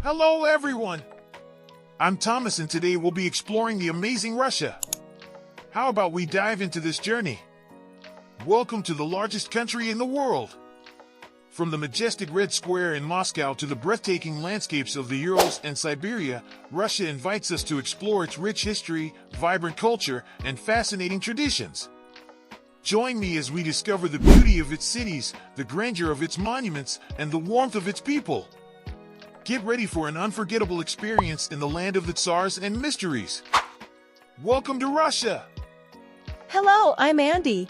Hello everyone! I'm Thomas and today we'll be exploring the amazing Russia. How about we dive into this journey? Welcome to the largest country in the world. From the majestic Red Square in Moscow to the breathtaking landscapes of the Urals and Siberia, Russia invites us to explore its rich history, vibrant culture, and fascinating traditions. Join me as we discover the beauty of its cities, the grandeur of its monuments, and the warmth of its people. Get ready for an unforgettable experience in the land of the Tsars and mysteries. Welcome to Russia! Hello, I'm Andy.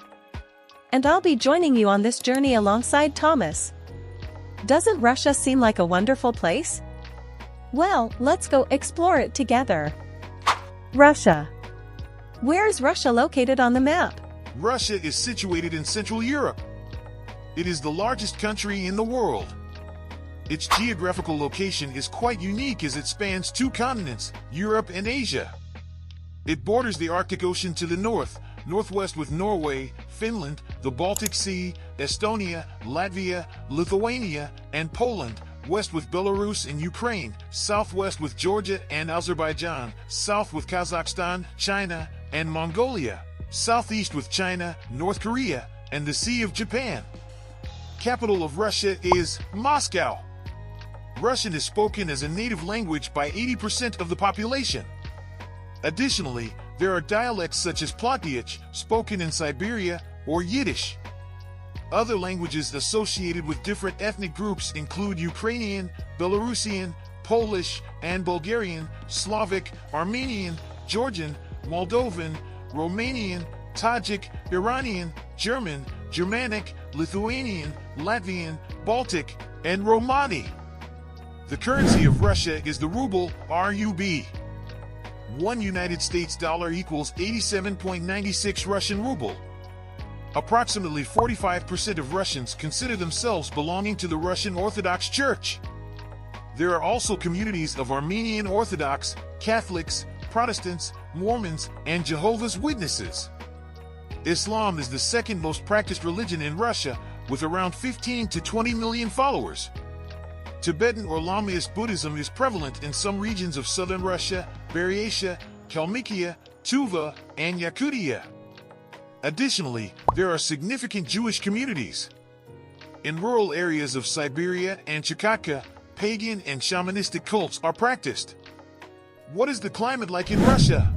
And I'll be joining you on this journey alongside Thomas. Doesn't Russia seem like a wonderful place? Well, let's go explore it together. Russia. Where is Russia located on the map? Russia is situated in Central Europe. It is the largest country in the world. Its geographical location is quite unique as it spans two continents, Europe and Asia. It borders the Arctic Ocean to the north, northwest with Norway, Finland, the Baltic Sea, Estonia, Latvia, Lithuania, and Poland, west with Belarus and Ukraine, southwest with Georgia and Azerbaijan, south with Kazakhstan, China, and Mongolia, southeast with China, North Korea, and the Sea of Japan. Capital of Russia is Moscow. Russian is spoken as a native language by 80% of the population. Additionally, there are dialects such as Platyich, spoken in Siberia, or Yiddish. Other languages associated with different ethnic groups include Ukrainian, Belarusian, Polish, and Bulgarian, Slavic, Armenian, Georgian, Moldovan, Romanian, Tajik, Iranian, German, Germanic, Lithuanian, Latvian, Baltic, and Romani. The currency of Russia is the ruble, RUB. 1 United States dollar equals 87.96 Russian ruble. Approximately 45% of Russians consider themselves belonging to the Russian Orthodox Church. There are also communities of Armenian Orthodox, Catholics, Protestants, Mormons, and Jehovah's Witnesses. Islam is the second most practiced religion in Russia, with around 15 to 20 million followers. Tibetan or Lamaist Buddhism is prevalent in some regions of southern Russia, Buryatia, Kalmykia, Tuva, and Yakutia. Additionally, there are significant Jewish communities. In rural areas of Siberia and Chukotka, pagan and shamanistic cults are practiced. What is the climate like in Russia?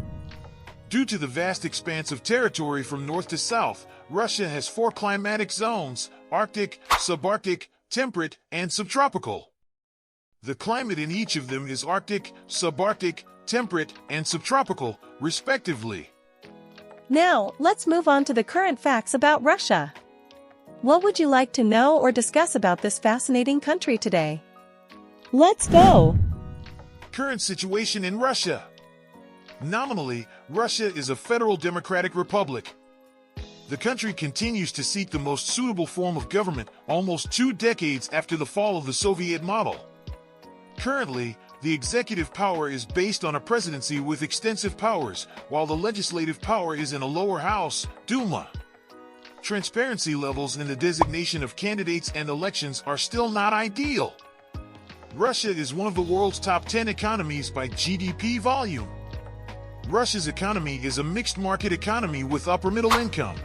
Due to the vast expanse of territory from north to south, Russia has 4 climatic zones: Arctic, subarctic, temperate, and subtropical. The climate in each of them is Arctic, subarctic, temperate, and subtropical, respectively. Now, let's move on to the current facts about Russia. What would you like to know or discuss about this fascinating country today? Let's go! Current situation in Russia. Nominally, Russia is a federal democratic republic. The country continues to seek the most suitable form of government almost 2 decades after the fall of the Soviet model. Currently, the executive power is based on a presidency with extensive powers, while the legislative power is in a lower house, Duma. Transparency levels in the designation of candidates and elections are still not ideal. Russia is one of the world's top 10 economies by GDP volume. Russia's economy is a mixed market economy with upper middle income.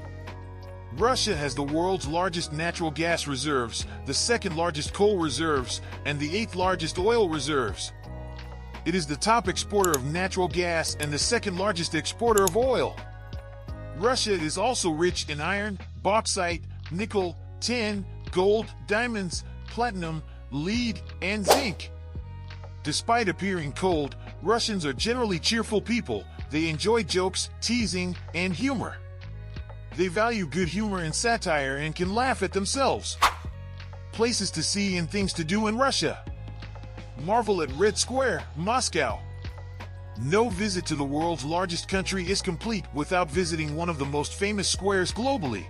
Russia has the world's largest natural gas reserves, the second largest coal reserves, and the 8th largest oil reserves. It is the top exporter of natural gas and the second largest exporter of oil. Russia is also rich in iron, bauxite, nickel, tin, gold, diamonds, platinum, lead, and zinc. Despite appearing cold, Russians are generally cheerful people. They enjoy jokes, teasing, and humor. They value good humor and satire and can laugh at themselves. Places to see and things to do in Russia. Marvel at Red Square, Moscow. No visit to the world's largest country is complete without visiting one of the most famous squares globally.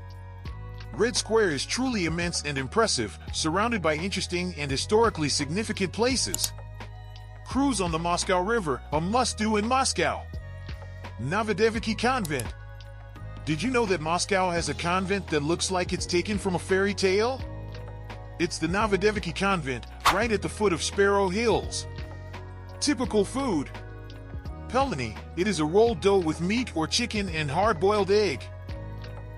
Red Square is truly immense and impressive, surrounded by interesting and historically significant places. Cruise on the Moscow River, a must-do in Moscow. Novodevichy Convent. Did you know that Moscow has a convent that looks like it's taken from a fairy tale? It's the Novodevichy Convent, right at the foot of Sparrow Hills. Typical food. Pelmeni, it is a rolled dough with meat or chicken and hard-boiled egg.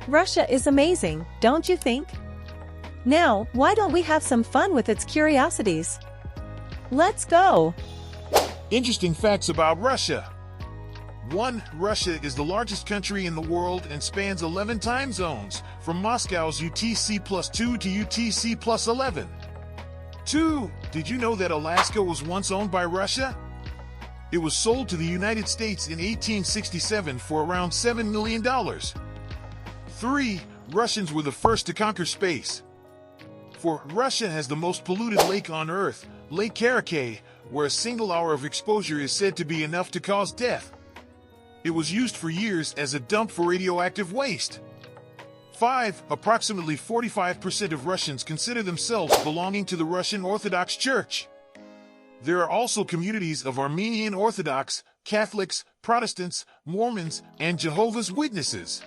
Russia is amazing, don't you think? Now, why don't we have some fun with its curiosities? Let's go! Interesting facts about Russia. 1. Russia is the largest country in the world and spans 11 time zones, from Moscow's UTC+2 to UTC+11. 2. Did you know that Alaska was once owned by Russia? It was sold to the United States in 1867 for around $7 million. 3. Russians were the first to conquer space. 4. Russia has the most polluted lake on Earth, Lake Karachay, where a single hour of exposure is said to be enough to cause death. It was used for years as a dump for radioactive waste. 5. Approximately 45% of Russians consider themselves belonging to the Russian Orthodox Church. There are also communities of Armenian Orthodox, Catholics, Protestants, Mormons, and Jehovah's Witnesses.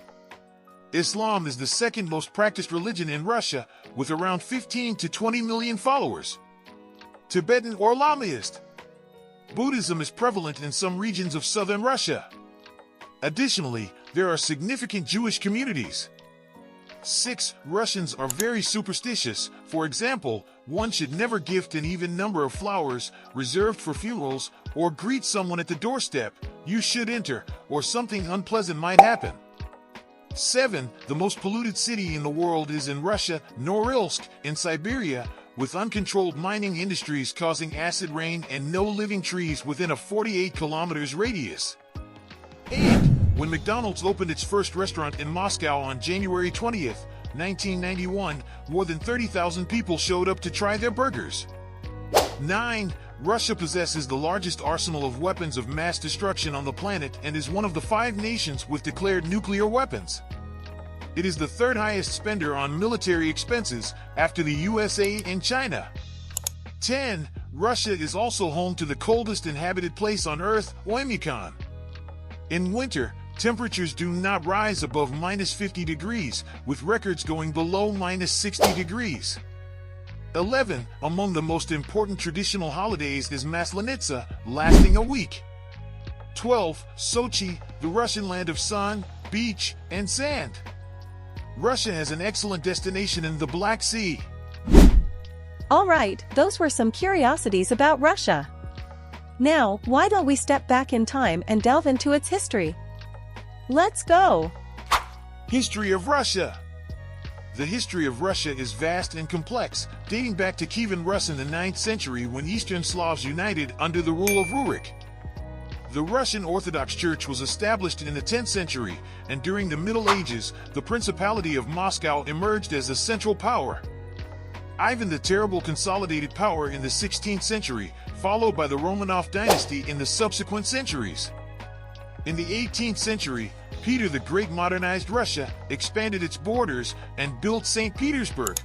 Islam is the second most practiced religion in Russia, with around 15 to 20 million followers. Tibetan or Lamaist. Buddhism is prevalent in some regions of southern Russia. Additionally, there are significant Jewish communities. 6. Russians are very superstitious. For example, one should never gift an even number of flowers reserved for funerals or greet someone at the doorstep. You should enter, or something unpleasant might happen. 7. The most polluted city in the world is in Russia, Norilsk, in Siberia, with uncontrolled mining industries causing acid rain and no living trees within a 48 kilometers radius. 8. When McDonald's opened its first restaurant in Moscow on January 20th, 1991, more than 30,000 people showed up to try their burgers. 9. Russia possesses the largest arsenal of weapons of mass destruction on the planet and is one of the 5 nations with declared nuclear weapons. It is the third highest spender on military expenses after the USA and China. 10. Russia is also home to the coldest inhabited place on Earth, Oymyakon. In winter, temperatures do not rise above -50 degrees, with records going below -60 degrees. 11. Among the most important traditional holidays is Maslenitsa, lasting a week. 12. Sochi, the Russian land of sun, beach, and sand. Russia has an excellent destination in the Black Sea. All right, those were some curiosities about Russia. Now, why don't we step back in time and delve into its history? Let's go! History of Russia. The history of Russia is vast and complex, dating back to Kievan Rus in the 9th century when Eastern Slavs united under the rule of Rurik. The Russian Orthodox Church was established in the 10th century, and during the Middle Ages, the Principality of Moscow emerged as a central power. Ivan the Terrible consolidated power in the 16th century, followed by the Romanov dynasty in the subsequent centuries. In the 18th century, Peter the Great modernized Russia, expanded its borders, and built St. Petersburg.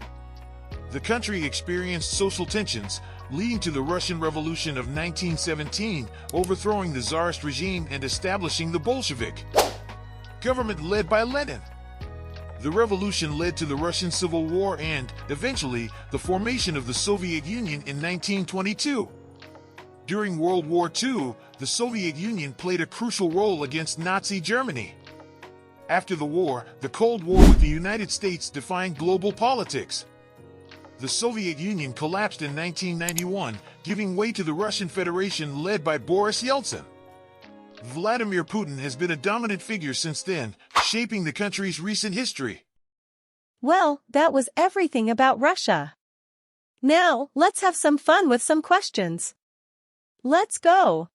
The country experienced social tensions, leading to the Russian Revolution of 1917, overthrowing the Tsarist regime and establishing the Bolshevik government led by Lenin. The revolution led to the Russian Civil War and, eventually, the formation of the Soviet Union in 1922. During World War II, the Soviet Union played a crucial role against Nazi Germany. After the war, the Cold War with the United States defined global politics. The Soviet Union collapsed in 1991, giving way to the Russian Federation led by Boris Yeltsin. Vladimir Putin has been a dominant figure since then, shaping the country's recent history. Well, that was everything about Russia. Now, let's have some fun with some questions. Let's go!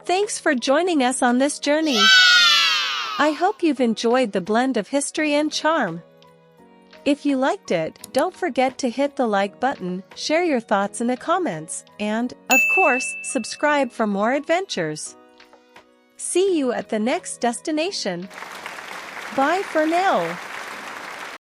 Thanks for joining us on this journey. I hope you've enjoyed the blend of history and charm. If you liked it, don't forget to hit the like button, share your thoughts in the comments, and, of course, subscribe for more adventures. See you at the next destination. Bye for now.